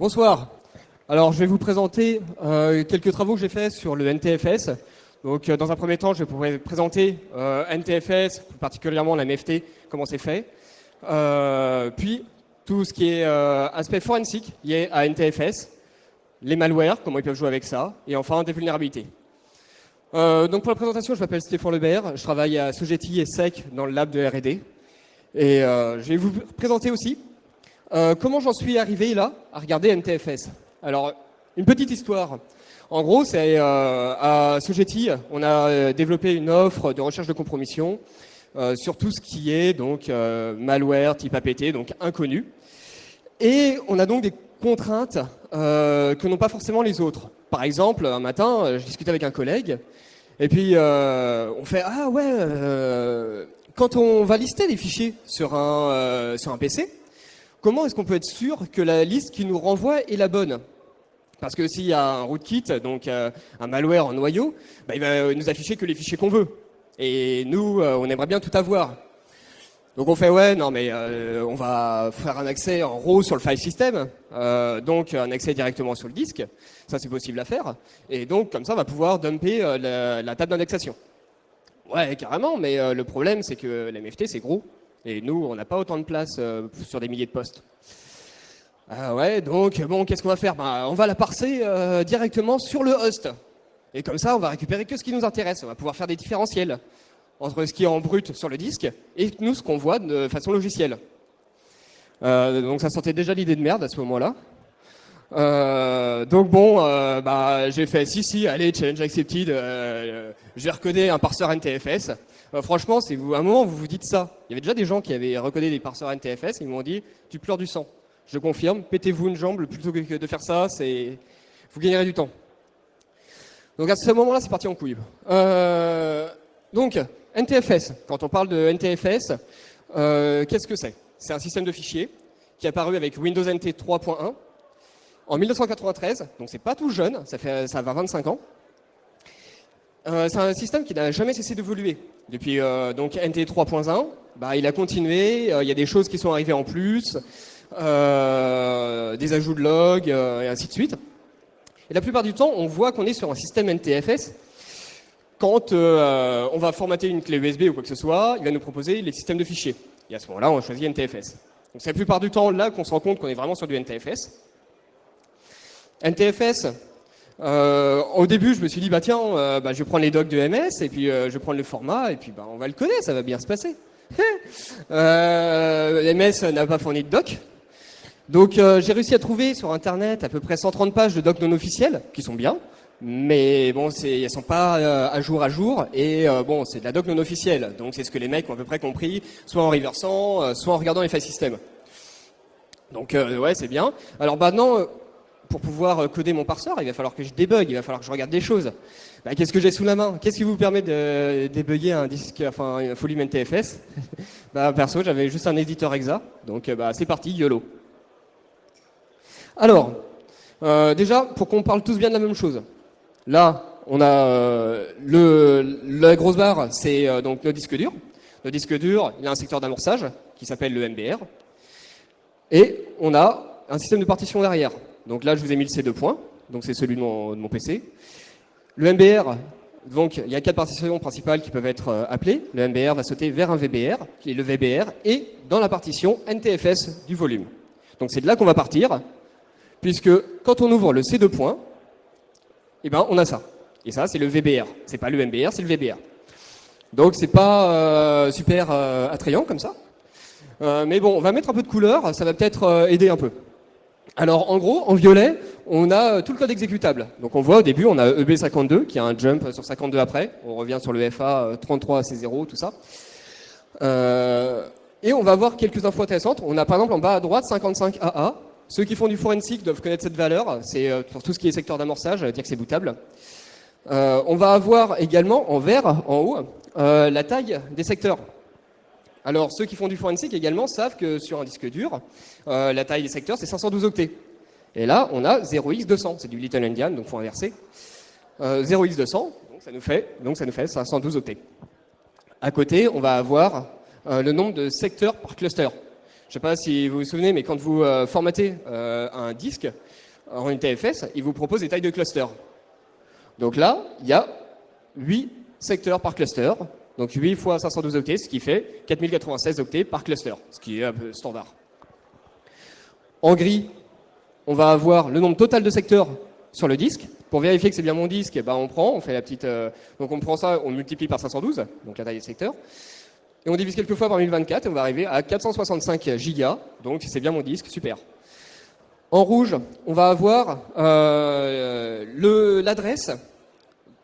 Bonsoir. Alors, je vais vous présenter quelques travaux que j'ai faits sur le NTFS. Donc, dans un premier temps, je vais vous présenter NTFS, plus particulièrement la MFT, comment c'est fait. Puis, tout ce qui est aspect forensique lié à NTFS, les malwares, comment ils peuvent jouer avec ça, et enfin, des vulnérabilités. Donc, pour la présentation, je m'appelle Stéphane Lebert, je travaille à Sogeti et SEC dans le lab de R&D. Et je vais vous présenter aussi comment j'en suis arrivé là à regarder NTFS. Alors, une petite histoire. En gros, c'est à Sogeti, on a développé une offre de recherche de compromission sur tout ce qui est donc malware type APT, donc inconnu. Et on a donc des contraintes que n'ont pas forcément les autres. Par exemple, un matin, je discutais avec un collègue, et puis on fait « Ah ouais, quand on va lister les fichiers sur un PC, comment est-ce qu'on peut être sûr que la liste qui nous renvoie est la bonne ?» Parce que s'il y a un rootkit, donc un malware en noyau, bah, il va nous afficher que les fichiers qu'on veut. Et nous, on aimerait bien tout avoir. Donc on fait ouais, non mais on va faire un accès en RAW sur le file system, donc un accès directement sur le disque, ça c'est possible à faire, et donc comme ça on va pouvoir dumper la table d'indexation. Ouais, carrément, mais le problème c'est que la MFT c'est gros, et nous on n'a pas autant de place sur des milliers de postes. Ouais, donc bon, qu'est-ce qu'on va faire? Bah, on va la parser directement sur le host, et comme ça on va récupérer que ce qui nous intéresse, on va pouvoir faire des différentiels entre ce qui est en brut sur le disque et nous, ce qu'on voit de façon logicielle. Donc ça sentait déjà l'idée de merde à ce moment-là. Donc bon, bah, j'ai fait si, allez, challenge accepted, je vais recoder un parseur NTFS. Franchement, c'est à un moment vous vous dites ça. Il y avait déjà des gens qui avaient recodé des parseurs NTFS, ils m'ont dit, tu pleures du sang. Je confirme, pétez-vous une jambe, plutôt que de faire ça, vous gagnerez du temps. Donc à ce moment-là, c'est parti en couille. Donc, NTFS, quand on parle de NTFS, qu'est-ce que c'est? C'est un système de fichiers qui est apparu avec Windows NT 3.1 en 1993, donc c'est pas tout jeune, ça va 25 ans. C'est un système qui n'a jamais cessé d'évoluer. Depuis donc NT 3.1, bah, il a continué, il y a des choses qui sont arrivées en plus, des ajouts de log, et ainsi de suite. Et la plupart du temps, on voit qu'on est sur un système NTFS. Quand on va formater une clé USB ou quoi que ce soit, il va nous proposer les systèmes de fichiers. Et à ce moment-là, on choisit NTFS. Donc c'est la plupart du temps là qu'on se rend compte qu'on est vraiment sur du NTFS. NTFS, au début, je me suis dit, bah tiens, je vais prendre les docs de MS, et puis je vais prendre le format, et puis bah, on va le connaître, ça va bien se passer. MS n'a pas fourni de doc. Donc j'ai réussi à trouver sur Internet à peu près 130 pages de docs non officiels, qui sont bien. Mais bon, elles sont pas à jour, et bon, c'est de la doc non officielle, donc c'est ce que les mecs ont à peu près compris, soit en reversant, soit en regardant les file system. Donc ouais, c'est bien. Alors maintenant, pour pouvoir coder mon parseur, il va falloir que je débug, il va falloir que je regarde des choses. Bah, qu'est-ce que j'ai sous la main? Qu'est-ce qui vous permet de débugger un disque, enfin un volume NTFS? Bah perso, j'avais juste un éditeur exa, donc bah c'est parti, YOLO. Alors, déjà, pour qu'on parle tous bien de la même chose. Là, on a la grosse barre, c'est donc notre disque dur. Le disque dur, il a un secteur d'amorçage qui s'appelle le MBR. Et on a un système de partition derrière. Donc là, je vous ai mis le C2 points, donc c'est celui de mon PC. Le MBR, donc il y a 4 partitions principales qui peuvent être appelées. Le MBR va sauter vers un VBR, qui est le VBR, et dans la partition NTFS du volume. Donc c'est de là qu'on va partir, puisque quand on ouvre le C2 points, eh ben, on a ça. Et ça, c'est le VBR. C'est pas le MBR, c'est le VBR. Donc, c'est pas super attrayant comme ça. Mais bon, on va mettre un peu de couleur, ça va peut-être aider un peu. Alors, en gros, en violet, on a tout le code exécutable. Donc, on voit au début, on a EB52, qui a un jump sur 52 après. On revient sur le FA 33 AC0, tout ça. Et on va avoir quelques infos intéressantes. On a par exemple en bas à droite 55 AA. Ceux qui font du forensic doivent connaître cette valeur, c'est pour tout ce qui est secteur d'amorçage, dire que c'est bootable. On va avoir également en vert, en haut, la taille des secteurs. Alors ceux qui font du forensic également savent que sur un disque dur, la taille des secteurs c'est 512 octets. Et là on a 0x200, c'est du Little Endian, donc il faut inverser. 0x200, donc ça nous fait 512 octets. À côté, on va avoir le nombre de secteurs par cluster. Je ne sais pas si vous vous souvenez, mais quand vous formatez un disque en NTFS, il vous propose des tailles de cluster. Donc là, il y a 8 secteurs par cluster, donc 8 fois 512 octets, ce qui fait 4096 octets par cluster, ce qui est un peu standard. En gris, on va avoir le nombre total de secteurs sur le disque. Pour vérifier que c'est bien mon disque, on fait la petite... donc on prend ça, on multiplie par 512, donc la taille des secteurs, et on divise quelques fois par 1024, et on va arriver à 465 gigas, donc c'est bien mon disque, super. En rouge, on va avoir l'adresse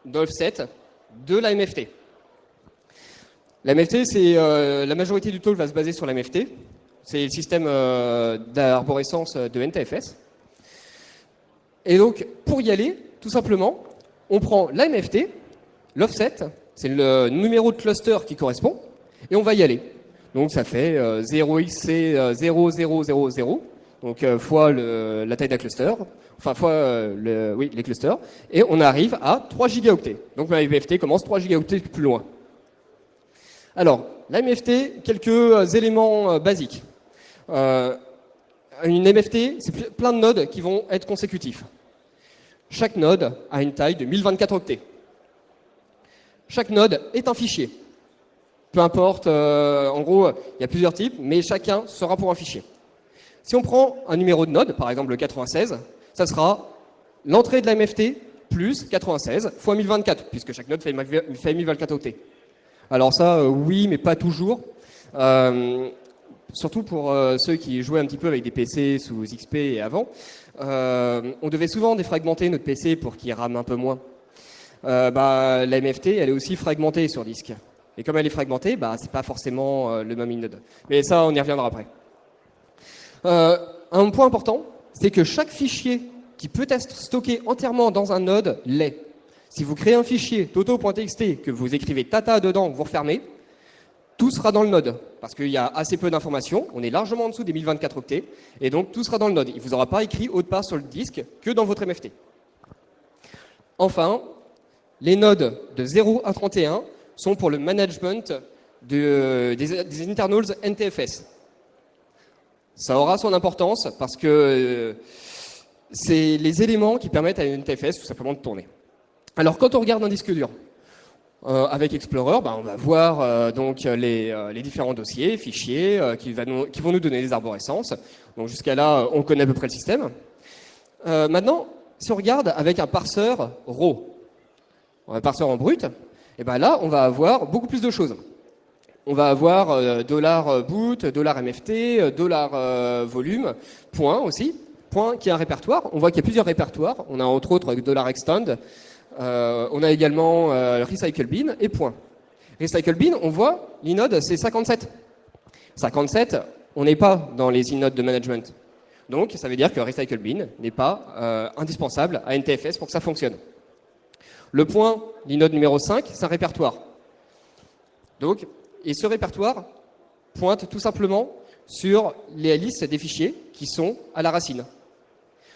d'offset de la MFT. La MFT, c'est la majorité du talk va se baser sur la MFT. C'est le système d'arborescence de NTFS. Et donc, pour y aller, tout simplement, on prend la MFT, l'offset, c'est le numéro de cluster qui correspond, et on va y aller. Donc ça fait 0xC0000, donc fois la taille d'un cluster, enfin fois les clusters, et on arrive à 3 gigaoctets. Donc la MFT commence 3 gigaoctets plus loin. Alors, la MFT, quelques éléments basiques. Une MFT, c'est plein de nodes qui vont être consécutifs. Chaque node a une taille de 1024 octets. Chaque node est un fichier. Peu importe, en gros, il y a plusieurs types, mais chacun sera pour un fichier. Si on prend un numéro de node, par exemple le 96, ça sera l'entrée de la MFT plus 96 fois 1024, puisque chaque node fait 1024 octets. Alors ça, oui, mais pas toujours. Surtout pour ceux qui jouaient un petit peu avec des PC sous XP et avant. On devait souvent défragmenter notre PC pour qu'il rame un peu moins. La MFT, elle est aussi fragmentée sur disque. Et comme elle est fragmentée, c'est pas forcément le même inode. Mais ça, on y reviendra après. Un point important, c'est que chaque fichier qui peut être stocké entièrement dans un node l'est. Si vous créez un fichier toto.txt, que vous écrivez tata dedans, vous refermez, tout sera dans le node. Parce qu'il y a assez peu d'informations, on est largement en dessous des 1024 octets, et donc tout sera dans le node. Il ne vous aura pas écrit autre part sur le disque que dans votre MFT. Enfin, les nodes de 0 à 31 sont pour le management des internals NTFS. Ça aura son importance parce que c'est les éléments qui permettent à une NTFS tout simplement de tourner. Alors quand on regarde un disque dur, avec Explorer, on va voir donc les différents dossiers, fichiers qui vont nous donner des arborescences. Donc jusqu'à là, on connaît à peu près le système. Maintenant, si on regarde avec un parseur RAW, un parseur en brut, et là, on va avoir beaucoup plus de choses. On va avoir $boot, $MFT, $volume, point aussi. Point qui est un répertoire. On voit qu'il y a plusieurs répertoires. On a entre autres $extend. On a également recycle bin et point. Recycle bin, on voit, l'inode, c'est 57. 57, on n'est pas dans les inodes de management. Donc, ça veut dire que recycle bin n'est pas indispensable à NTFS pour que ça fonctionne. Le point, l'inode numéro 5, c'est un répertoire. Donc, et ce répertoire pointe tout simplement sur les listes des fichiers qui sont à la racine.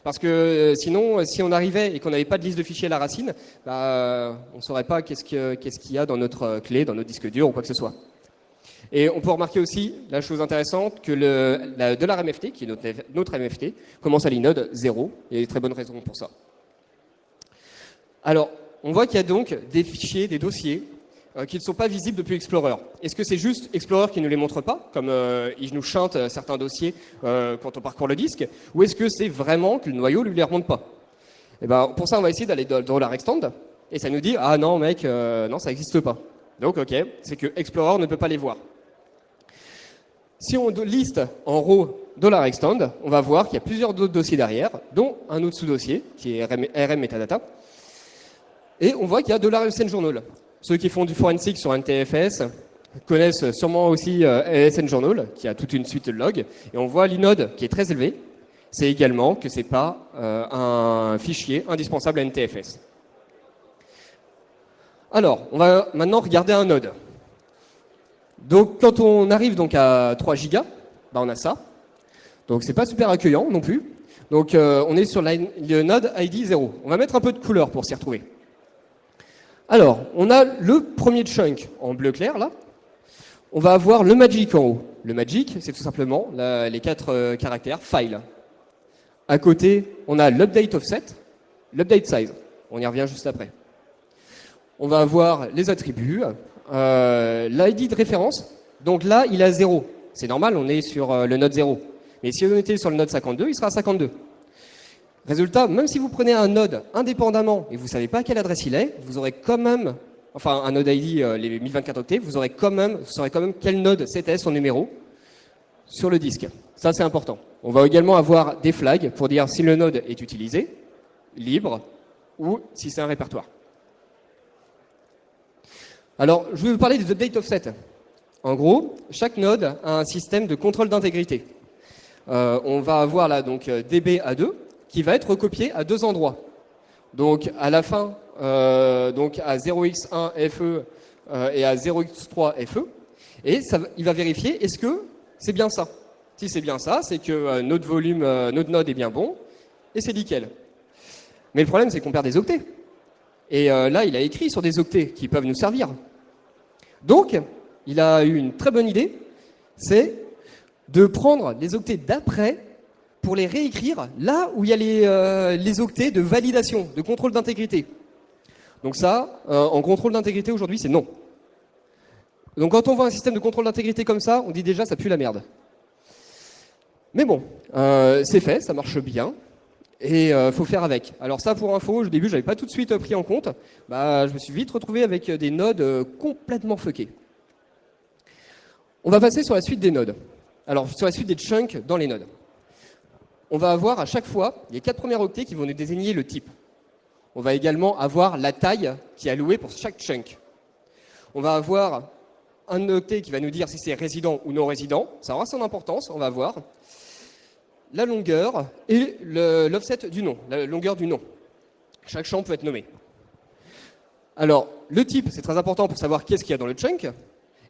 Parce que sinon, si on arrivait et qu'on n'avait pas de liste de fichiers à la racine, on ne saurait pas qu'est-ce qu'il y a dans notre clé, dans notre disque dur ou quoi que ce soit. Et on peut remarquer aussi la chose intéressante que $MFT, qui est notre MFT, commence à l'inode 0. Il y a de très bonnes raisons pour ça. Alors, on voit qu'il y a donc des fichiers, des dossiers qui ne sont pas visibles depuis Explorer. Est-ce que c'est juste Explorer qui ne les montre pas, comme il nous chante certains dossiers quand on parcourt le disque, ou est-ce que c'est vraiment que le noyau ne lui les remonte pas? Pour ça, on va essayer d'aller dans $extend, et ça nous dit « Ah non, mec, non, ça n'existe pas ». Donc, OK, c'est que Explorer ne peut pas les voir. Si on liste en row $extend, on va voir qu'il y a plusieurs autres dossiers derrière, dont un autre sous-dossier, qui est RM Metadata, et on voit qu'il y a $LSN Journal. Ceux qui font du forensic sur NTFS connaissent sûrement aussi LSN Journal, qui a toute une suite de logs. Et on voit l'inode qui est très élevé. C'est également que ce n'est pas un fichier indispensable à NTFS. Alors, on va maintenant regarder un node. Donc, quand on arrive donc à 3 gigas, on a ça. Donc, c'est pas super accueillant non plus. Donc, on est sur le node ID 0. On va mettre un peu de couleur pour s'y retrouver. Alors, on a le premier chunk en bleu clair, là. On va avoir le magic en haut. Le magic, c'est tout simplement les 4 caractères file. À côté, on a l'update offset, l'update size. On y revient juste après. On va avoir les attributs, l'ID de référence. Donc là, il est à 0. C'est normal, on est sur le node 0. Mais si on était sur le node 52, il sera à 52. Résultat, même si vous prenez un node indépendamment et vous ne savez pas à quelle adresse il est, vous aurez quand même, enfin un node ID, les 1024 octets, vous saurez quand même quel node c'était son numéro sur le disque. Ça, c'est important. On va également avoir des flags pour dire si le node est utilisé, libre, ou si c'est un répertoire. Alors, je vais vous parler des update offset. En gros, chaque node a un système de contrôle d'intégrité. On va avoir là donc DB-A2 qui va être recopié à 2 endroits. Donc à la fin, donc à 0x1FE et à 0x3FE, et il va vérifier est-ce que c'est bien ça. Si c'est bien ça, c'est que notre volume, notre node est bien bon, et c'est nickel. Mais le problème, c'est qu'on perd des octets. Et là, il a écrit sur des octets qui peuvent nous servir. Donc, il a eu une très bonne idée, c'est de prendre les octets d'après pour les réécrire là où il y a les octets de validation, de contrôle d'intégrité. Donc ça, en contrôle d'intégrité aujourd'hui, c'est non. Donc quand on voit un système de contrôle d'intégrité comme ça, on dit déjà ça pue la merde. Mais bon, c'est fait, ça marche bien, et faut faire avec. Alors ça, pour info, au début, j'avais pas tout de suite pris en compte. Je me suis vite retrouvé avec des nodes complètement fuckés. On va passer sur la suite des nodes. Alors, sur la suite des chunks dans les nodes. On va avoir à chaque fois les 4 premiers octets qui vont nous désigner le type. On va également avoir la taille qui est allouée pour chaque chunk. On va avoir un octet qui va nous dire si c'est résident ou non résident. Ça aura son importance, on va voir. La longueur et l'offset du nom, la longueur du nom. Chaque champ peut être nommé. Alors, le type, c'est très important pour savoir qu'est-ce qu'il y a dans le chunk.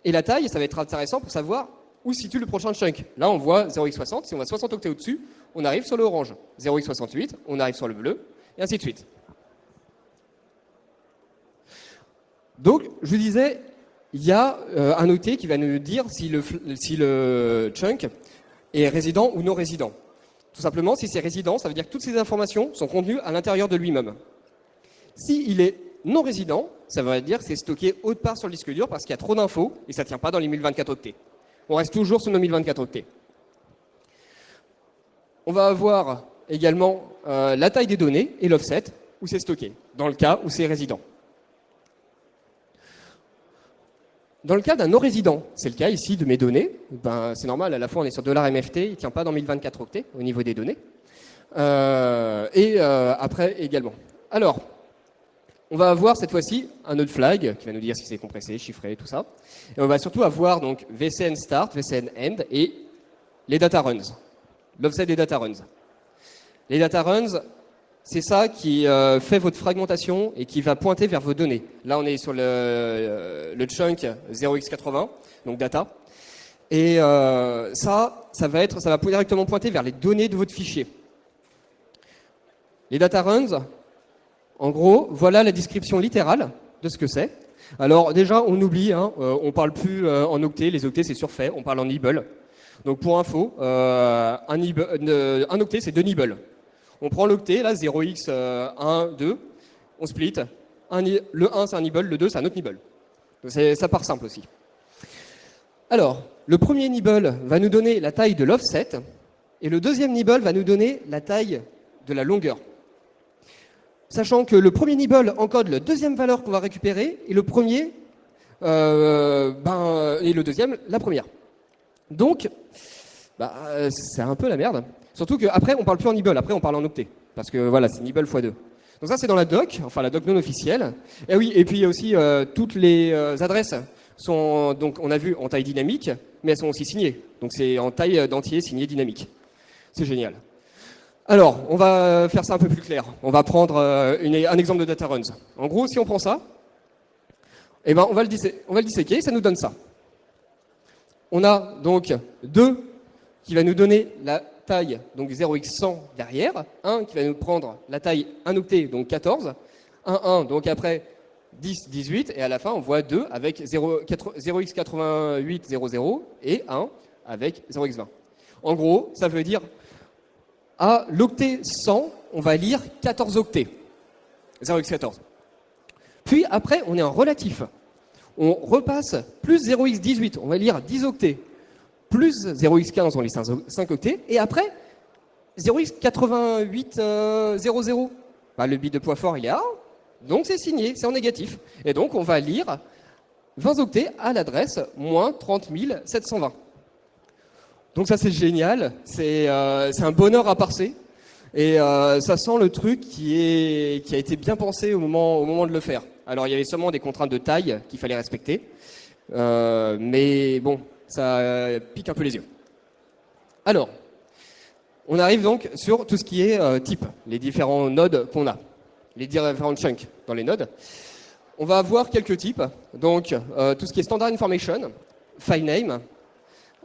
Et la taille, ça va être intéressant pour savoir où se situe le prochain chunk. Là, on voit 0x60. Si on a 60 octets au-dessus, on arrive sur le orange. 0x68, on arrive sur le bleu, et ainsi de suite. Donc, je vous disais, il y a un octet qui va nous dire si le chunk est résident ou non résident. Tout simplement, si c'est résident, ça veut dire que toutes ces informations sont contenues à l'intérieur de lui-même. S'il est non résident, ça veut dire que c'est stocké autre part sur le disque dur parce qu'il y a trop d'infos et ça ne tient pas dans les 1024 octets. On reste toujours sur nos 1024 octets. On va avoir également la taille des données et l'offset où c'est stocké, dans le cas où c'est résident. Dans le cas d'un non-résident, c'est le cas ici de mes données, c'est normal, à la fois on est sur $MFT, il ne tient pas dans 1024 octets au niveau des données. Après également. Alors, on va avoir cette fois-ci un autre flag qui va nous dire si c'est compressé, chiffré, tout ça. Et on va surtout avoir donc VCN start, VCN end et les data runs, l'offset des data runs. Les data runs, c'est ça qui fait votre fragmentation et qui va pointer vers vos données. Là, on est sur le chunk 0x80, donc data. Et ça va directement pointer vers les données de votre fichier. Les data runs, en gros, voilà la description littérale de ce que c'est. Alors déjà, on oublie, on ne parle plus en octets, les octets c'est surfait, on parle en nibble. Donc pour info, un octet c'est 2 nibbles. On prend l'octet, là, 0x1, 2, on split. Le 1 c'est un nibble, le 2 c'est un autre nibble. Donc ça part simple aussi. Alors, le premier nibble va nous donner la taille de l'offset, et le deuxième nibble va nous donner la taille de la longueur. Sachant que le premier nibble encode la deuxième valeur qu'on va récupérer, et le premier, et le deuxième, la première. Donc, c'est un peu la merde. Surtout qu'après, on ne parle plus en nibble, après on parle en octet. Parce que voilà, c'est nibble x2. Donc ça, c'est dans la doc, enfin la doc non officielle. Et oui, et puis il y a aussi toutes les adresses sont, donc on a vu, en taille dynamique, mais elles sont aussi signées. Donc c'est en taille d'entier signé dynamique. C'est génial. Alors, on va faire ça un peu plus clair. On va prendre un exemple de data runs. En gros, si on prend ça, on va le disséquer et ça nous donne ça. On a donc 2 qui va nous donner la taille, donc 0x100 derrière, 1 qui va nous prendre la taille 1 octet, donc 14, 1, donc après 10, 18, et à la fin, on voit 2 avec 0x8800 et 1 avec 0x20. En gros, ça veut dire à l'octet 100, on va lire 14 octets, 0x14. Puis après, on est en relatif. On repasse plus 0x18, on va lire 10 octets, plus 0x15, on lit 5 octets, et après, 0x8800. Le bit de poids fort, il est à 1, donc c'est signé, c'est en négatif. Et donc, on va lire 20 octets à l'adresse moins 30 720. Donc ça, c'est génial, c'est un bonheur à parser. Et ça sent le truc qui a été bien pensé au moment de le faire. Alors, il y avait sûrement des contraintes de taille qu'il fallait respecter. Mais bon, ça pique un peu les yeux. Alors, on arrive donc sur tout ce qui est type, les différents nodes qu'on a, les différents chunks dans les nodes. On va avoir quelques types, donc tout ce qui est standard information, file name,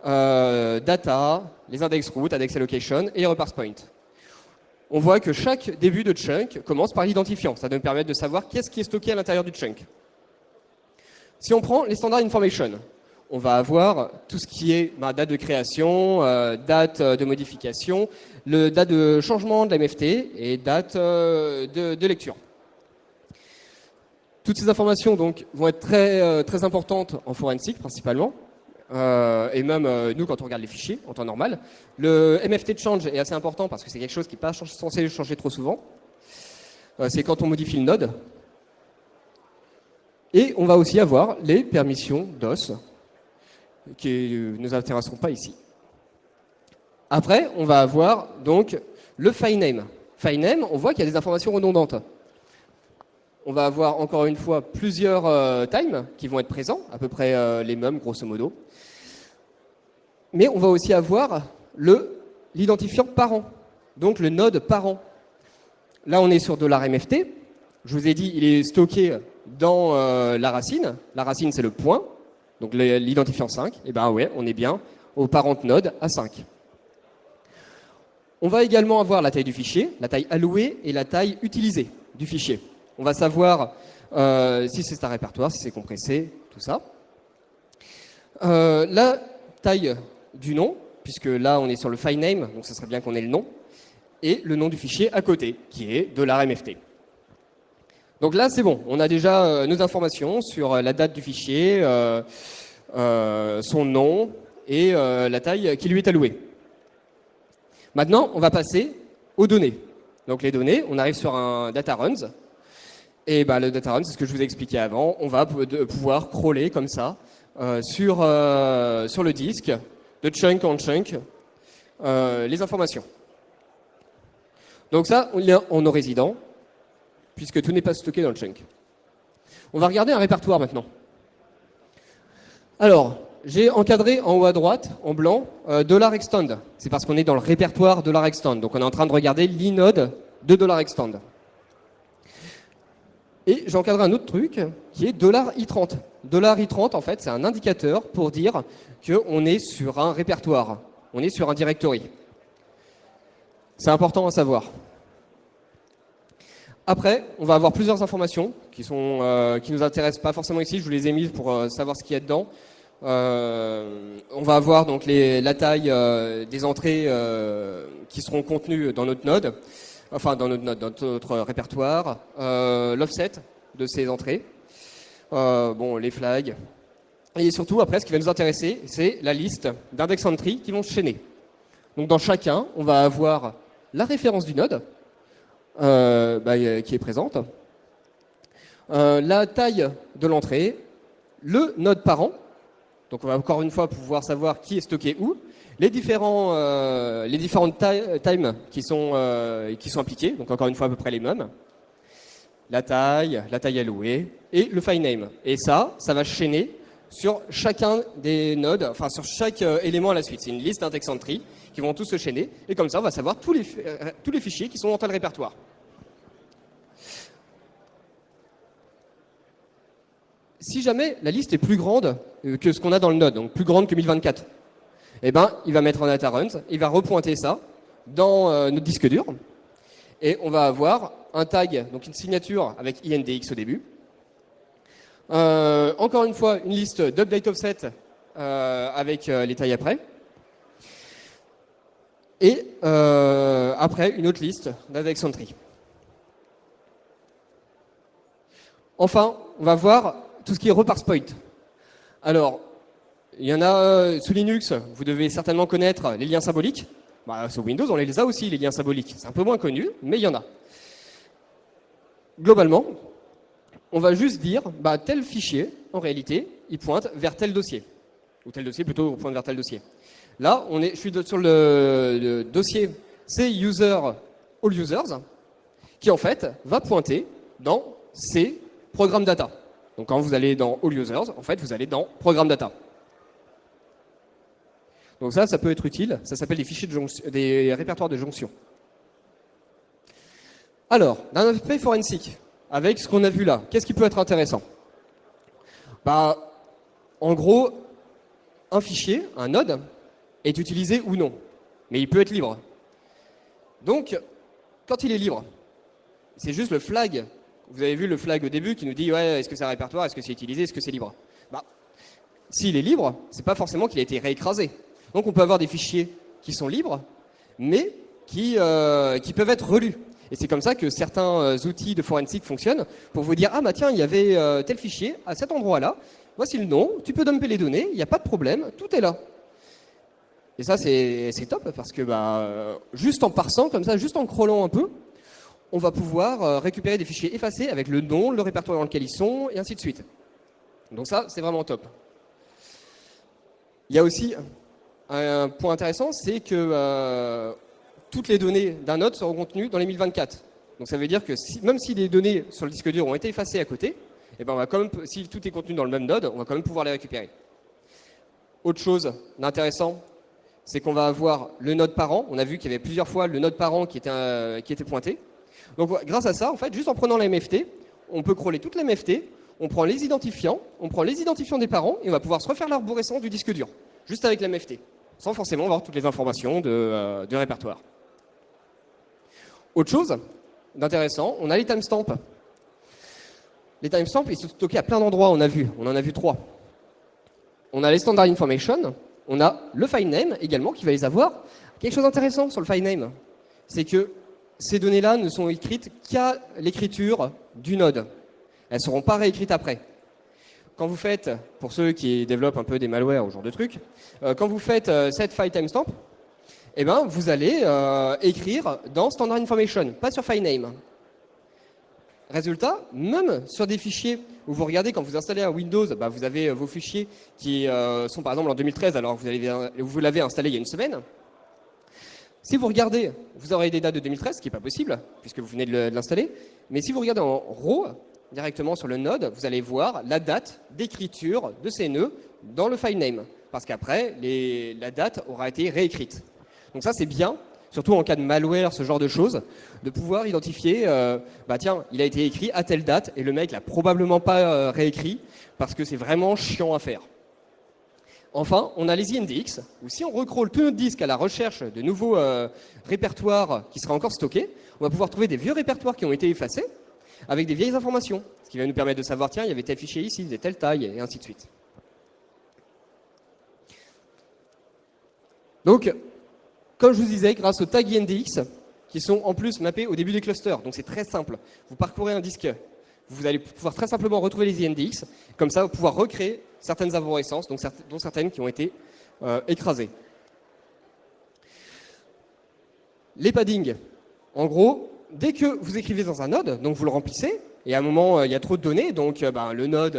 data, les index root, index allocation et reparse point. On voit que chaque début de chunk commence par l'identifiant. Ça va nous permettre de savoir qu'est-ce qui est stocké à l'intérieur du chunk. Si on prend les standard information, on va avoir tout ce qui est date de création, date de modification, date de changement de la MFT et date de lecture. Toutes ces informations donc, vont être très importantes en forensique principalement. Et même nous, quand on regarde les fichiers en temps normal, le MFT change est assez important parce que c'est quelque chose qui n'est pas censé changer trop souvent. C'est quand on modifie le node. Et on va aussi avoir les permissions DOS qui ne nous intéresseront pas ici. Après, on va avoir donc le file name. File name, on voit qu'il y a des informations redondantes. On va avoir encore une fois plusieurs times qui vont être présents, à peu près les mêmes grosso modo. Mais on va aussi avoir l'identifiant parent, donc le node parent. Là, on est sur $MFT. Je vous ai dit, il est stocké dans la racine. La racine, c'est le point, donc l'identifiant 5. Et bien ouais, on est bien au parent node à 5. On va également avoir la taille du fichier, la taille allouée et la taille utilisée du fichier. On va savoir si c'est un répertoire, si c'est compressé, tout ça. La taille du nom, puisque là on est sur le file name, donc ce serait bien qu'on ait le nom, et le nom du fichier à côté, qui est $MFT. Donc là c'est bon, on a déjà nos informations sur la date du fichier, son nom et la taille qui lui est allouée. Maintenant, on va passer aux données. Donc les données, on arrive sur un data runs. Et le data run, c'est ce que je vous ai expliqué avant. On va pouvoir crawler comme ça sur le disque, de chunk en chunk, les informations. Donc ça, on est en no résident, puisque tout n'est pas stocké dans le chunk. On va regarder un répertoire maintenant. Alors, j'ai encadré en haut à droite, en blanc, $extend. C'est parce qu'on est dans le répertoire $extend. Donc on est en train de regarder l'inode de $extend. Et j'ai encadré un autre truc qui est $i30. $i30, en fait, c'est un indicateur pour dire qu'on est sur un répertoire, on est sur un directory. C'est important à savoir. Après, on va avoir plusieurs informations qui nous intéressent pas forcément ici. Je vous les ai mises pour savoir ce qu'il y a dedans. On va avoir donc la taille des entrées qui seront contenues dans notre node. Enfin, dans notre répertoire, l'offset de ces entrées, les flags. Et surtout, après, ce qui va nous intéresser, c'est la liste d'index entry qui vont se chaîner. Donc, dans chacun, on va avoir la référence du node qui est présente, la taille de l'entrée, le node parent. Donc, on va encore une fois pouvoir savoir qui est stocké où. Les différentes times qui sont appliquées, donc encore une fois à peu près les mêmes, la taille allouée et le file name. Et ça va chaîner sur chacun des nodes, enfin sur chaque élément à la suite. C'est une liste d'index entry qui vont tous se chaîner et comme ça on va savoir tous les fichiers qui sont dans tel répertoire. Si jamais la liste est plus grande que ce qu'on a dans le node, donc plus grande que 1024, il va mettre en data runs, il va repointer ça dans notre disque dur, et on va avoir un tag, donc une signature avec INDX au début, Encore une fois, une liste d'update offset avec les tailles après. Et après, une autre liste d'index entry. Enfin, on va voir tout ce qui est reparse point. Alors, il y en a sous Linux, vous devez certainement connaître les liens symboliques. Sous Windows, on les a aussi, les liens symboliques. C'est un peu moins connu, mais il y en a. Globalement, on va juste dire, tel fichier, en réalité, il pointe vers tel dossier. Ou tel dossier, plutôt, pointe vers tel dossier. Là, je suis sur le dossier c'est user all users, qui en fait va pointer dans ces programmes data. Donc quand vous allez dans all users, en fait, vous allez dans programme data. Donc ça peut être utile. Ça s'appelle des fichiers des répertoires de jonction. Alors, d'un aspect forensique, avec ce qu'on a vu là, qu'est-ce qui peut être intéressant? En gros, un fichier, un node, est utilisé ou non, mais il peut être libre. Donc, quand il est libre, c'est juste le flag. Vous avez vu le flag au début qui nous dit ouais, est-ce que c'est un répertoire, est-ce que c'est utilisé, est-ce que c'est libre? S'il est libre, c'est pas forcément qu'il a été réécrasé. Donc on peut avoir des fichiers qui sont libres, mais qui peuvent être relus. Et c'est comme ça que certains outils de forensique fonctionnent pour vous dire tiens, il y avait tel fichier à cet endroit-là, voici le nom, tu peux dumper les données, il n'y a pas de problème, tout est là. Et ça, c'est top parce que juste en parsant comme ça, juste en crawlant un peu, on va pouvoir récupérer des fichiers effacés avec le nom, le répertoire dans lequel ils sont, et ainsi de suite. Donc ça, c'est vraiment top. Il y a aussi un point intéressant, c'est que toutes les données d'un node seront contenues dans les 1024. Donc ça veut dire que même si les données sur le disque dur ont été effacées à côté, on va quand même, si tout est contenu dans le même node, on va quand même pouvoir les récupérer. Autre chose d'intéressant, c'est qu'on va avoir le node parent. On a vu qu'il y avait plusieurs fois le node parent qui était pointé. Donc grâce à ça, en fait, juste en prenant la MFT, on peut crawler toute la MFT, on prend les identifiants des parents et on va pouvoir se refaire l'arborescence du disque dur, juste avec la MFT, sans forcément avoir toutes les informations de répertoire. Autre chose d'intéressant, on a les timestamps. Les timestamps, ils sont stockés à plein d'endroits, on en a vu 3. On a les standard information, on a le file name également qui va les avoir. Quelque chose d'intéressant sur le file name, c'est que ces données-là ne sont écrites qu'à l'écriture du node. Elles ne seront pas réécrites après. Quand vous faites, pour ceux qui développent un peu des malwares ou ce genre de trucs, quand vous faites set file timestamp, vous allez écrire dans standard information, pas sur file name. Résultat, même sur des fichiers où vous regardez quand vous installez un Windows, vous avez vos fichiers qui sont par exemple en 2013 alors que vous l'avez installé il y a une semaine. Si vous regardez, vous aurez des dates de 2013, ce qui n'est pas possible, puisque vous venez de l'installer. Mais si vous regardez en RAW, directement sur le node, vous allez voir la date d'écriture de ces nœuds dans le file name. Parce qu'après, la date aura été réécrite. Donc ça, c'est bien, surtout en cas de malware, ce genre de choses, de pouvoir identifier, tiens, il a été écrit à telle date, et le mec l'a probablement pas réécrit, parce que c'est vraiment chiant à faire. Enfin, on a les INDX, où si on recrawl tout notre disque à la recherche de nouveaux répertoires qui seraient encore stockés, on va pouvoir trouver des vieux répertoires qui ont été effacés, avec des vieilles informations, ce qui va nous permettre de savoir, tiens, il y avait tel fichier ici, il faisait telle taille, et ainsi de suite. Donc, comme je vous disais, grâce aux tags INDX, qui sont en plus mappés au début des clusters, donc c'est très simple. Vous parcourez un disque, vous allez pouvoir très simplement retrouver les INDX, comme ça, vous pouvoir recréer certaines arborescences, dont certaines qui ont été écrasées. Les paddings, en gros, dès que vous écrivez dans un node, donc vous le remplissez, et à un moment, il y a trop de données, donc le node,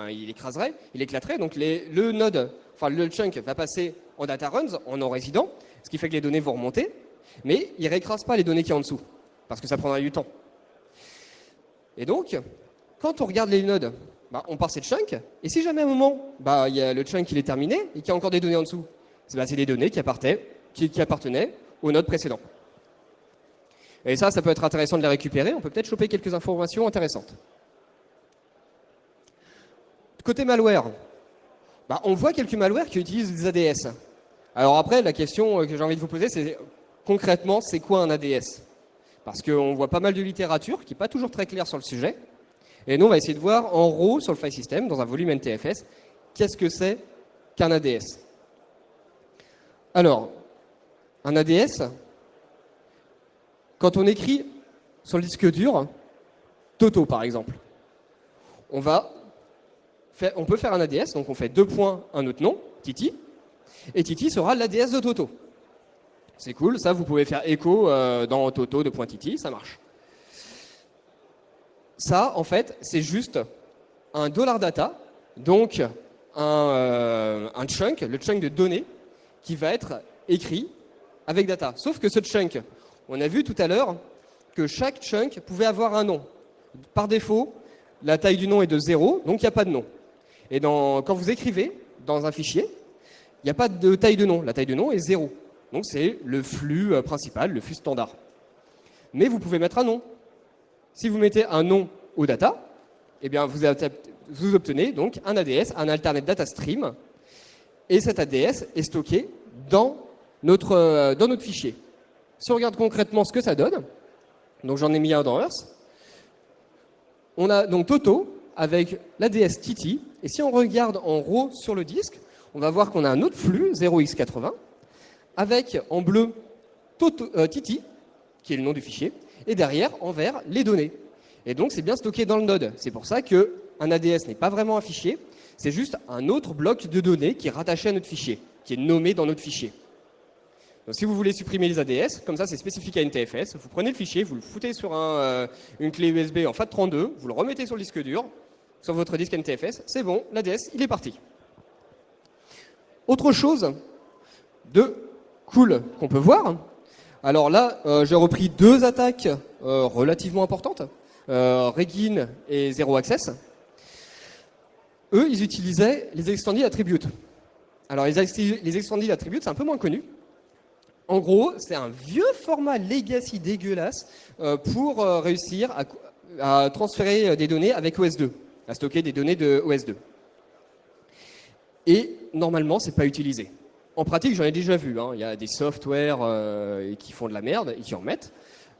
il éclaterait, donc le node, enfin le chunk va passer en data runs, en non-résident, ce qui fait que les données vont remonter, mais il ne réécrase pas les données qui sont en dessous, parce que ça prendra du temps. Et donc, quand on regarde les nodes, on part ces chunks, et si jamais à un moment, il y a le chunk qui est terminé, et qu'il y a encore des données en dessous, c'est des données qui appartenaient au node précédent. Et ça peut être intéressant de les récupérer, on peut peut-être choper quelques informations intéressantes. Côté malware, on voit quelques malwares qui utilisent des ADS. Alors après, la question que j'ai envie de vous poser, c'est concrètement, c'est quoi un ADS? Parce qu'on voit pas mal de littérature qui n'est pas toujours très claire sur le sujet. Et nous, on va essayer de voir en RAW sur le file system, dans un volume NTFS, qu'est-ce que c'est qu'un ADS. Alors, un ADS, quand on écrit sur le disque dur, Toto par exemple, on peut faire un ADS, donc on fait 2 points, un autre nom, Titi, et Titi sera l'ADS de Toto. C'est cool, ça vous pouvez faire écho dans Toto de point Titi, ça marche. Ça, en fait, c'est juste un $data, donc un chunk, le chunk de données, qui va être écrit avec data. Sauf que ce chunk, on a vu tout à l'heure que chaque chunk pouvait avoir un nom. Par défaut, la taille du nom est de 0, donc il n'y a pas de nom. Et quand vous écrivez dans un fichier, il n'y a pas de taille de nom. La taille de nom est 0. Donc c'est le flux principal, le flux standard. Mais vous pouvez mettre un nom. Si vous mettez un nom au data, eh bien vous obtenez donc un ADS, un alternate data stream, et cet ADS est stocké dans notre fichier. Si on regarde concrètement ce que ça donne, donc j'en ai mis un dans Earth, on a donc Toto avec l'ADS Titi, et si on regarde en RAW sur le disque, on va voir qu'on a un autre flux, 0x80, avec en bleu Titi, qui est le nom du fichier, et derrière, en vert, les données. Et donc, c'est bien stocké dans le node. C'est pour ça qu'un ADS n'est pas vraiment un fichier, c'est juste un autre bloc de données qui est rattaché à notre fichier, qui est nommé dans notre fichier. Donc, si vous voulez supprimer les ADS, comme ça, c'est spécifique à NTFS, vous prenez le fichier, vous le foutez sur une clé USB en FAT32, vous le remettez sur le disque dur, sur votre disque NTFS, c'est bon, l'ADS, il est parti. Autre chose de cool qu'on peut voir, alors là, j'ai repris 2 attaques relativement importantes, Regin et Zero Access. Eux, ils utilisaient les Extended Attributes. Alors les Extended Attributes, c'est un peu moins connu. En gros, c'est un vieux format legacy dégueulasse pour réussir à transférer des données avec OS2, à stocker des données de OS2. Et normalement, c'est pas utilisé. En pratique, j'en ai déjà vu. Il y a des softwares qui font de la merde et qui en mettent.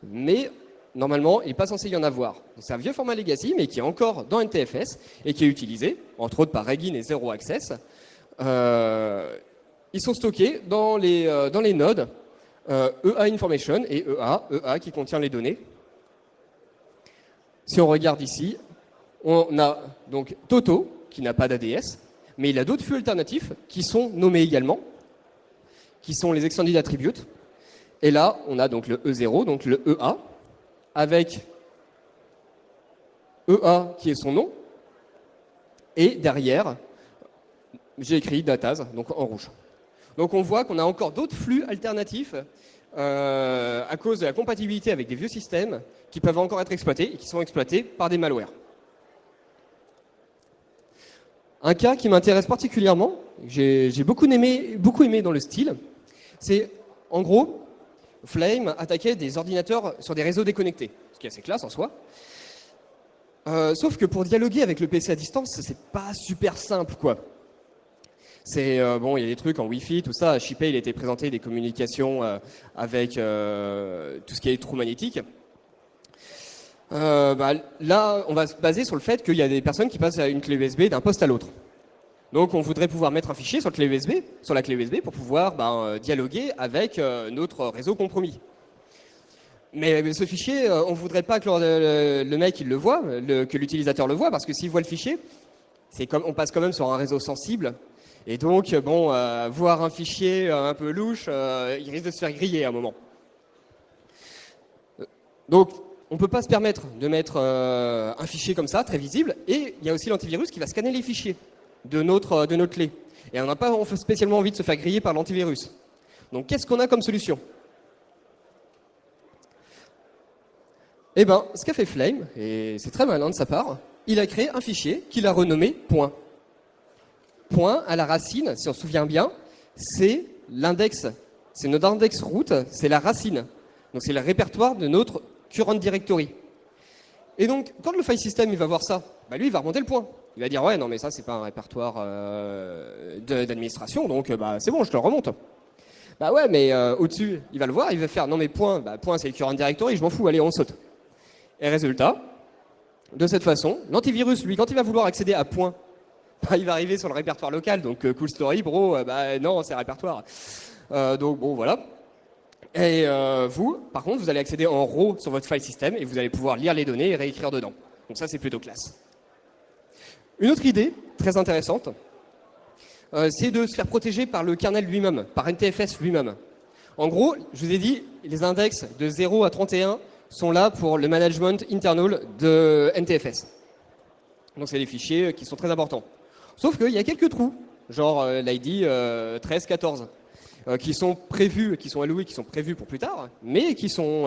Mais normalement, il n'est pas censé y en avoir. C'est un vieux format legacy, mais qui est encore dans NTFS et qui est utilisé, entre autres par Regin et Zero Access. Ils sont stockés dans les nodes EA Information et EA qui contient les données. Si on regarde ici, on a donc Toto, qui n'a pas d'ADS, mais il a d'autres flux alternatifs qui sont nommés également, qui sont les Extended Attributes. Et là, on a donc le E0, donc le EA, avec EA qui est son nom, et derrière, j'ai écrit Datas, donc en rouge. Donc on voit qu'on a encore d'autres flux alternatifs à cause de la compatibilité avec des vieux systèmes qui peuvent encore être exploités et qui sont exploités par des malwares. Un cas qui m'intéresse particulièrement, que j'ai beaucoup aimé dans le style, c'est en gros, Flame attaquait des ordinateurs sur des réseaux déconnectés, ce qui est assez classe en soi. Sauf que pour dialoguer avec le PC à distance, c'est pas super simple, quoi. C'est bon, il y a des trucs en Wi-Fi, tout ça. À Shipay, il a été présenté des communications avec tout ce qui est trou magnétique. Là, on va se baser sur le fait qu'il y a des personnes qui passent à une clé USB d'un poste à l'autre. Donc, on voudrait pouvoir mettre un fichier sur la clé USB pour pouvoir dialoguer avec notre réseau compromis. Mais ce fichier, on ne voudrait pas que le mec il le voit, que l'utilisateur le voit, parce que s'il voit le fichier, on passe quand même sur un réseau sensible. Et donc, voir un fichier un peu louche, il risque de se faire griller à un moment. Donc, on ne peut pas se permettre de mettre un fichier comme ça, très visible, et il y a aussi l'antivirus qui va scanner les fichiers de notre clé. Et on n'a pas spécialement envie de se faire griller par l'antivirus. Donc, qu'est-ce qu'on a comme solution ? Eh bien, ce qu'a fait Flame, et c'est très malin de sa part, il a créé un fichier qu'il a renommé point. Point, à la racine, si on se souvient bien, c'est l'index, c'est notre index root, c'est la racine. Donc c'est le répertoire de notre current directory. Et donc, quand le file system il va voir ça, lui il va remonter le point. Il va dire ouais non mais ça c'est pas un répertoire d'administration, donc c'est bon, je te le remonte. Ouais mais au-dessus, il va le voir, il va faire non mais point c'est le current directory, je m'en fous, allez on saute. Et résultat, de cette façon. L'antivirus, lui, quand il va vouloir accéder à point, bah, il va arriver sur le répertoire local. Donc, cool story, bro, bah non, c'est répertoire. Donc, bon, voilà. Et vous, par contre, vous allez accéder en RAW sur votre file system et vous allez pouvoir lire les données et réécrire dedans. Donc ça, c'est plutôt classe. Une autre idée, très intéressante, c'est de se faire protéger par le kernel lui-même, par NTFS lui-même. En gros, je vous ai dit, les index de 0 à 31 sont là pour le management internal de NTFS. Donc c'est des fichiers qui sont très importants. Sauf qu'il y a quelques trous, genre l'ID 13, 14, qui sont prévus, qui sont alloués, qui sont prévus pour plus tard, mais qui sont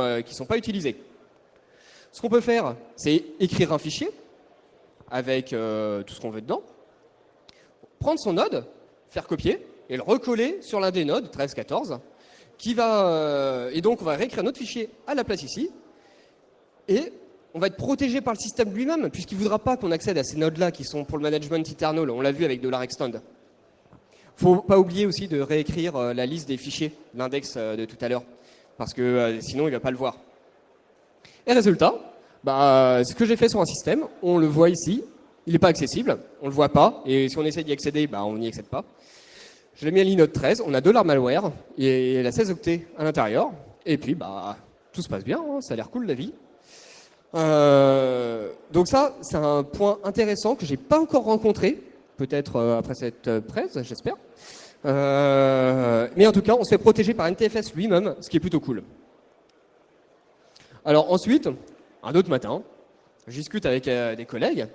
pas utilisés. Ce qu'on peut faire, c'est écrire un fichier avec tout ce qu'on veut dedans, prendre son node, faire copier et le recoller sur l'un des nodes 13, 14, et donc on va réécrire notre fichier à la place ici, et on va être protégé par le système lui-même, puisqu'il ne voudra pas qu'on accède à ces nodes-là qui sont pour le management internal, on l'a vu avec $extend. Il ne faut pas oublier aussi de réécrire la liste des fichiers, l'index de tout à l'heure, parce que sinon il ne va pas le voir. Et résultat, ce que j'ai fait sur un système, on le voit ici, il n'est pas accessible, on ne le voit pas, et si on essaie d'y accéder, on n'y accède pas. Je l'ai mis à l'inode 13, on a $malware, et la 16 octets à l'intérieur, et puis tout se passe bien, hein, ça a l'air cool la vie. Donc ça, c'est un point intéressant que j'ai pas encore rencontré, peut-être après cette presse, j'espère. Mais en tout cas, on se fait protéger par NTFS lui-même, ce qui est plutôt cool. Alors ensuite, un autre matin, je discute avec des collègues,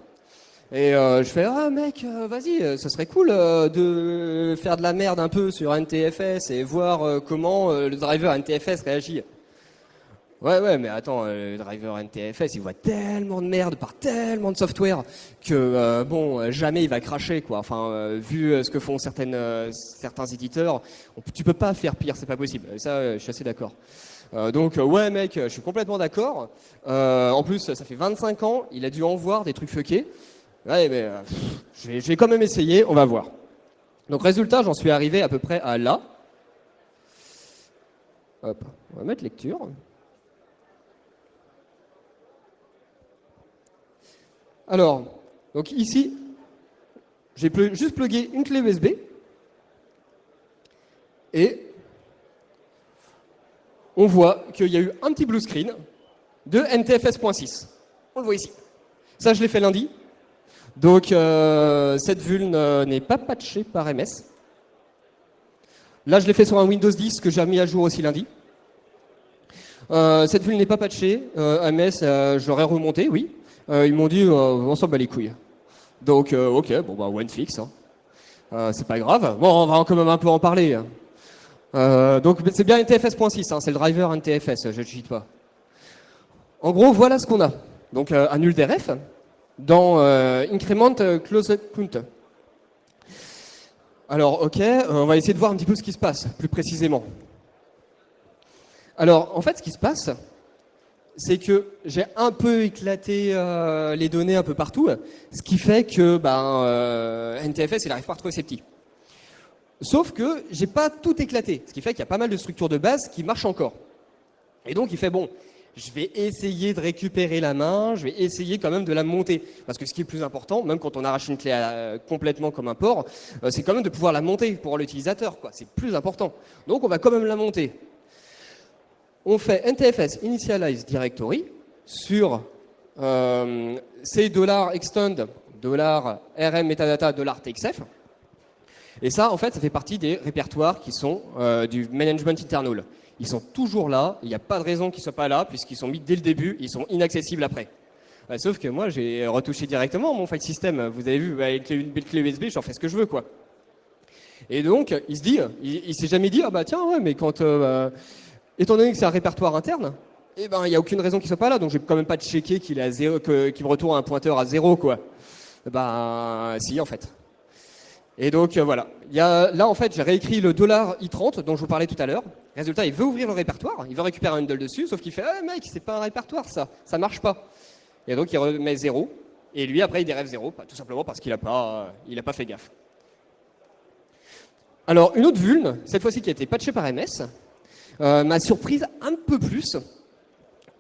et je fais « Ah mec, vas-y, ce serait cool de faire de la merde un peu sur NTFS et voir comment le driver NTFS réagit. » Ouais, mais attends, le driver NTFS, il voit tellement de merde par tellement de software que, jamais il va cracher, quoi. Enfin, vu ce que font certains éditeurs, tu peux pas faire pire, c'est pas possible. Et ça, je suis assez d'accord. Donc, ouais, mec, je suis complètement d'accord. En plus, ça fait 25 ans, il a dû en voir des trucs fuckés. Ouais, mais je vais quand même essayer, on va voir. Donc, résultat, j'en suis arrivé à peu près à là. Hop, on va mettre lecture. Alors, donc ici, j'ai juste plugué une clé USB et on voit qu'il y a eu un petit blue screen de NTFS.6. On le voit ici. Ça, je l'ai fait lundi. Donc, cette vuln n'est pas patchée par MS. Là, je l'ai fait sur un Windows 10 que j'ai mis à jour aussi lundi. Cette vuln n'est pas patchée. MS, je l'aurais remonté, oui. Ils m'ont dit, on s'en bat les couilles. Donc, ok, one fix. Hein. C'est pas grave. Bon, on va quand même un peu en parler. Donc, c'est bien NTFS.6, hein, c'est le driver NTFS, je ne cheat pas. En gros, voilà ce qu'on a. Donc, un nul DRF dans Increment Close Count. Alors, ok, on va essayer de voir un petit peu ce qui se passe, plus précisément. Alors, en fait, ce qui se passe, c'est que j'ai un peu éclaté les données un peu partout, ce qui fait que NTFS, il n'arrive pas à retrouver ses petits. Sauf que j'ai pas tout éclaté, ce qui fait qu'il y a pas mal de structures de base qui marchent encore. Et donc il fait bon, je vais essayer de récupérer la main, je vais essayer quand même de la monter. Parce que ce qui est le plus important, même quand on arrache une clé complètement comme un port, c'est quand même de pouvoir la monter pour l'utilisateur, quoi. C'est plus important. Donc on va quand même la monter. On fait NTFS Initialize Directory sur ces $extend, $rm metadata, $txf. Et ça, en fait, ça fait partie des répertoires qui sont du management internal. Ils sont toujours là, il n'y a pas de raison qu'ils ne soient pas là, puisqu'ils sont mis dès le début, ils sont inaccessibles après. Sauf que moi, j'ai retouché directement mon file system. Vous avez vu, avec une belle clé USB, j'en fais ce que je veux, quoi. Et donc, il se dit, il s'est jamais dit, ah bah tiens, ouais, mais quand, étant donné que c'est un répertoire interne, eh ben, il n'y a aucune raison qu'il ne soit pas là, donc je vais quand même pas checker qu'il est à 0, qu'il me retourne un pointeur à 0, quoi. Ben, si, en fait. Et donc voilà, là en fait j'ai réécrit le $i30 dont je vous parlais tout à l'heure. Résultat, il veut ouvrir le répertoire, il veut récupérer un handle dessus, sauf qu'il fait « Ah mec, c'est pas un répertoire ça marche pas ». Et donc il remet 0, et lui après il dérève 0, tout simplement parce qu'il a pas fait gaffe. Alors une autre vulne, cette fois-ci qui a été patchée par MS, m'a surprise un peu plus.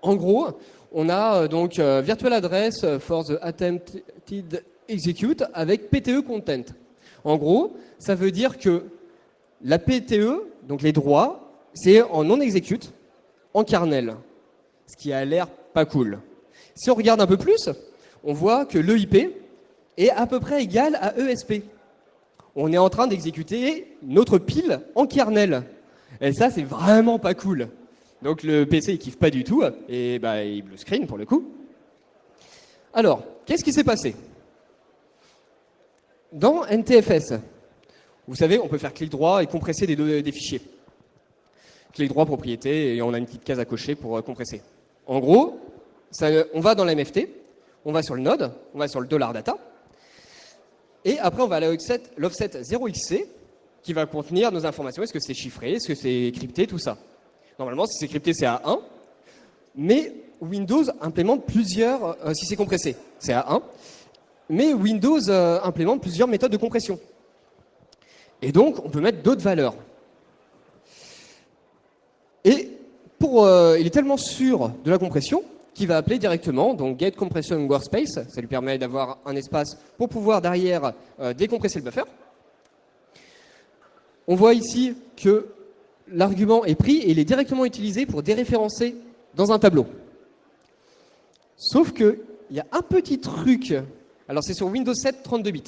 En gros, on a donc virtual address for the attempted execute avec PTE content. En gros, ça veut dire que la PTE, donc les droits, c'est en non-execute, en kernel, ce qui a l'air pas cool. Si on regarde un peu plus, on voit que l'EIP est à peu près égal à ESP. On est en train d'exécuter notre pile en kernel. Et ça, c'est vraiment pas cool. Donc le PC, il kiffe pas du tout, et bah, il blue screen pour le coup. Alors, qu'est-ce qui s'est passé? Dans NTFS, vous savez, on peut faire clic droit et compresser des fichiers. Clic droit, propriété, et on a une petite case à cocher pour compresser. En gros, on va dans l'MFT, on va sur le node, on va sur le $data, et après on va à l'offset 0xC, qui va contenir nos informations. Est-ce que c'est chiffré, est-ce que c'est crypté, tout ça. Normalement, si c'est crypté, c'est à 1, mais Windows implémente plusieurs, si c'est compressé, c'est à 1, mais Windows implémente plusieurs méthodes de compression. Et donc, on peut mettre d'autres valeurs. Et il est tellement sûr de la compression qu'il va appeler directement donc get compression workspace. Ça lui permet d'avoir un espace pour pouvoir derrière décompresser le buffer. On voit ici que l'argument est pris et il est directement utilisé pour déréférencer dans un tableau. Sauf qu'il y a un petit truc. Alors c'est sur Windows 7 32 bits.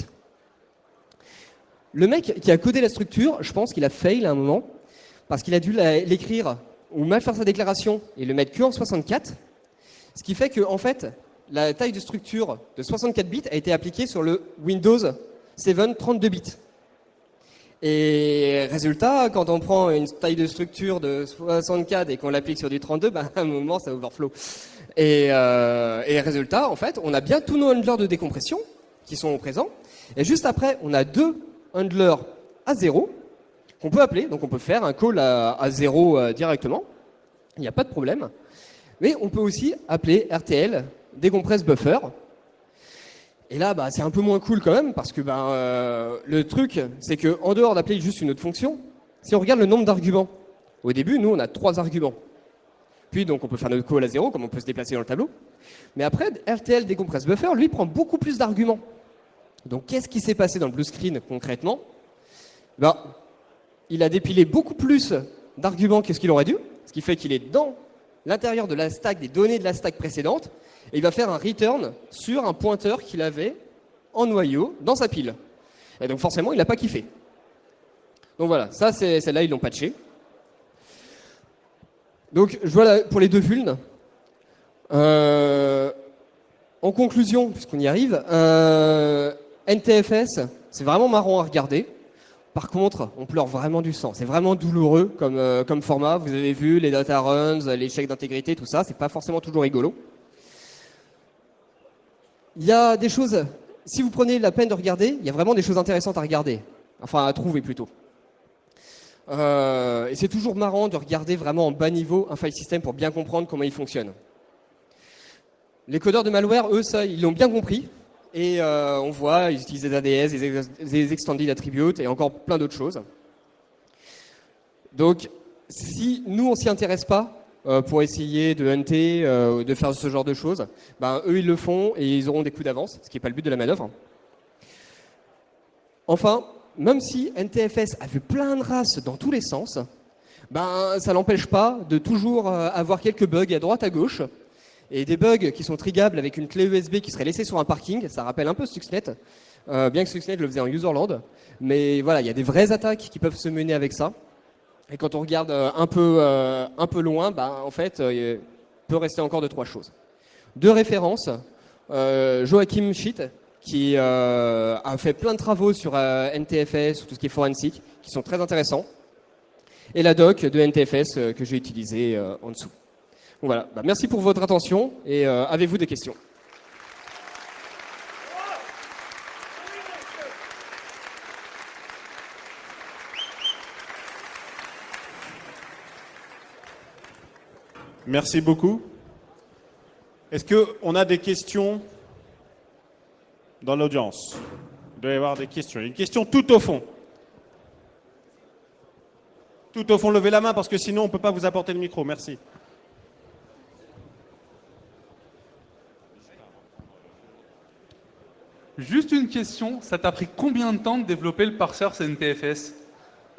Le mec qui a codé la structure, je pense qu'il a fail à un moment, parce qu'il a dû l'écrire ou mal faire sa déclaration et le mettre que en 64. Ce qui fait que, en fait, la taille de structure de 64 bits a été appliquée sur le Windows 7 32 bits. Et résultat, quand on prend une taille de structure de 64 et qu'on l'applique sur du 32, ben, à un moment, ça overflow. Et résultat, en fait, on a bien tous nos handlers de décompression qui sont présents. Et juste après, on a deux handlers à 0 qu'on peut appeler. Donc on peut faire un call à 0 directement. Il n'y a pas de problème. Mais on peut aussi appeler RTL décompress buffer. Et là, bah, c'est un peu moins cool quand même, parce que le truc, c'est qu'en dehors d'appeler juste une autre fonction, si on regarde le nombre d'arguments, au début, nous, on a 3 arguments. Puis, donc, on peut faire notre call à 0, comme on peut se déplacer dans le tableau. Mais après, RTL décompress buffer, lui, prend beaucoup plus d'arguments. Donc, qu'est-ce qui s'est passé dans le blue screen, concrètement? Il a dépilé beaucoup plus d'arguments que ce qu'il aurait dû, ce qui fait qu'il est dans l'intérieur de la stack, des données de la stack précédente, et il va faire un return sur un pointeur qu'il avait en noyau dans sa pile. Et donc forcément, il n'a pas kiffé. Donc voilà, ça, celle-là, ils l'ont patché. Donc je vois là, pour les deux vulnes. En conclusion, puisqu'on y arrive, NTFS, c'est vraiment marrant à regarder. Par contre, on pleure vraiment du sang. C'est vraiment douloureux comme format. Vous avez vu les data runs, les checks d'intégrité, tout ça. C'est pas forcément toujours rigolo. Il y a des choses, si vous prenez la peine de regarder, il y a vraiment des choses intéressantes à regarder. Enfin, à trouver plutôt. Et c'est toujours marrant de regarder vraiment en bas niveau un file system pour bien comprendre comment il fonctionne. Les codeurs de malware, eux, ça, ils l'ont bien compris. Et on voit, ils utilisent des ADS, des extended attributes et encore plein d'autres choses. Donc, si nous, on s'y intéresse pas pour essayer de hunter, de faire ce genre de choses, eux, ils le font et ils auront des coups d'avance, ce qui n'est pas le but de la manœuvre. Enfin, même si NTFS a vu plein de races dans tous les sens, ça n'empêche pas de toujours avoir quelques bugs à droite à gauche. Et des bugs qui sont triggables avec une clé USB qui serait laissée sur un parking, ça rappelle un peu Stuxnet, bien que Stuxnet le faisait en userland. Mais voilà, il y a des vraies attaques qui peuvent se mener avec ça. Et quand on regarde un peu loin, en fait, il peut rester encore 2-3 choses. Deux références, Joachim Schitt, qui a fait plein de travaux sur NTFS, sur tout ce qui est forensique, qui sont très intéressants. Et la doc de NTFS que j'ai utilisée en dessous. Donc voilà, merci pour votre attention et avez-vous des questions? Merci beaucoup. Est-ce qu'on a des questions dans l'audience? Il doit y avoir des questions. Une question tout au fond. Tout au fond, levez la main parce que sinon on ne peut pas vous apporter le micro. Merci. Juste une question, ça t'a pris combien de temps de développer le parseur NTFS?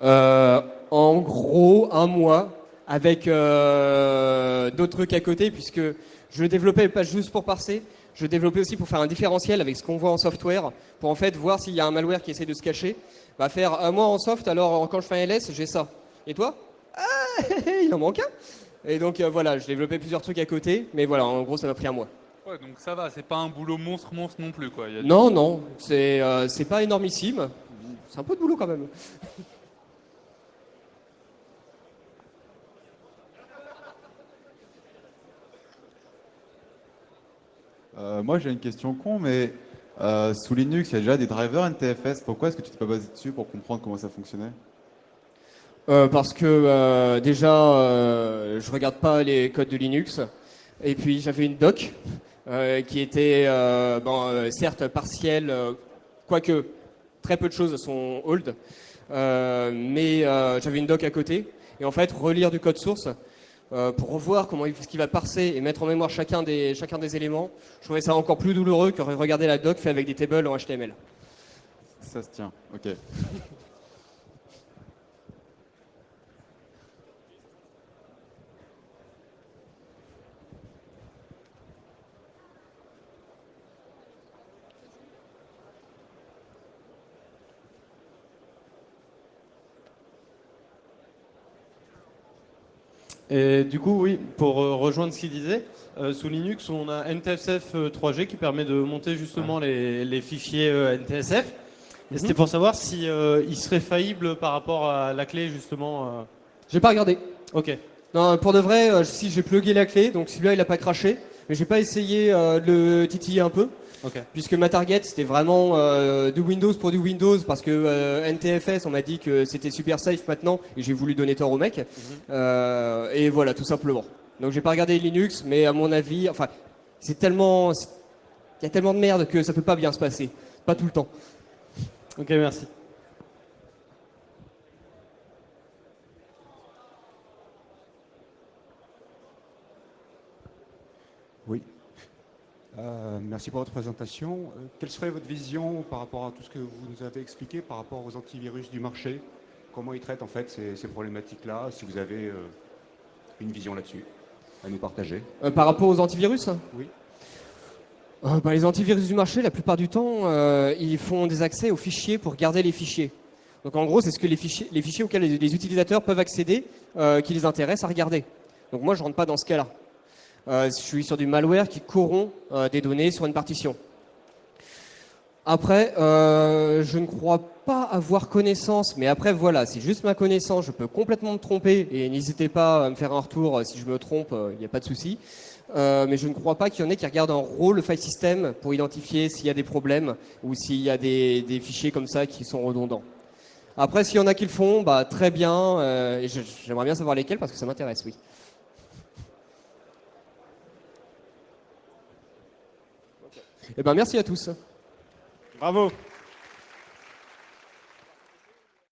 En gros, un mois, avec d'autres trucs à côté, puisque je le développais pas juste pour parser, je le développais aussi pour faire un différentiel avec ce qu'on voit en software, pour en fait voir s'il y a un malware qui essaie de se cacher. Bah, faire un mois en soft, alors quand je fais un LS, j'ai ça. Et toi? Ah, il en manque un. Et donc voilà, je développais plusieurs trucs à côté, mais voilà, en gros, ça m'a pris un mois. Ouais, donc ça va, c'est pas un boulot monstre non plus, quoi. Il y a Non, non, c'est pas énormissime. C'est un peu de boulot quand même. Moi j'ai une question con, mais sous Linux, il y a déjà des drivers NTFS. Pourquoi est-ce que tu t'es pas basé dessus pour comprendre comment ça fonctionnait? Parce que déjà, je regarde pas les codes de Linux. Et puis j'avais une doc qui était certes partielle, quoique très peu de choses sont old, mais j'avais une doc à côté. Et en fait, relire du code source pour revoir ce qu'il va parser et mettre en mémoire chacun des éléments, je trouvais ça encore plus douloureux que regarder la doc fait avec des tables en HTML. Ça se tient, ok. Et du coup, oui, pour rejoindre ce qu'il disait, sous Linux, on a NTFS 3G qui permet de monter justement les fichiers NTSF. Et c'était pour savoir si il serait faillible par rapport à la clé justement. J'ai pas regardé. Ok. Non, pour de vrai, si j'ai plugué la clé, donc celui-là il a pas craché, mais j'ai pas essayé de le titiller un peu, Ok. puisque ma target c'était vraiment du Windows pour du Windows, parce que NTFS on m'a dit que c'était super safe maintenant, et j'ai voulu donner tort au mec, et voilà tout simplement. Donc j'ai pas regardé Linux, mais à mon avis, enfin, il y a tellement de merde que ça peut pas bien se passer, pas tout le temps. Ok, merci. Oui. Merci pour votre présentation. Quelle serait votre vision par rapport à tout ce que vous nous avez expliqué par rapport aux antivirus du marché? Comment ils traitent en fait ces problématiques-là? Si vous avez une vision là-dessus à nous partager. Par rapport aux antivirus? Oui. Les antivirus du marché, la plupart du temps, ils font des accès aux fichiers pour garder les fichiers. Donc en gros, c'est ce que les fichiers auxquels les utilisateurs peuvent accéder qui les intéressent à regarder. Donc moi, je rentre pas dans ce cas-là. Je suis sur du malware qui corrompt des données sur une partition. Après, je ne crois pas avoir connaissance, mais après voilà, c'est juste ma connaissance, je peux complètement me tromper, et n'hésitez pas à me faire un retour si je me trompe, il n'y a pas de souci. Mais je ne crois pas qu'il y en ait qui regardent en rôle le file system pour identifier s'il y a des problèmes ou s'il y a des fichiers comme ça qui sont redondants. Après, s'il y en a qui le font, bah, très bien, et j'aimerais bien savoir lesquels parce que ça m'intéresse, oui. Eh ben, merci à tous. Bravo.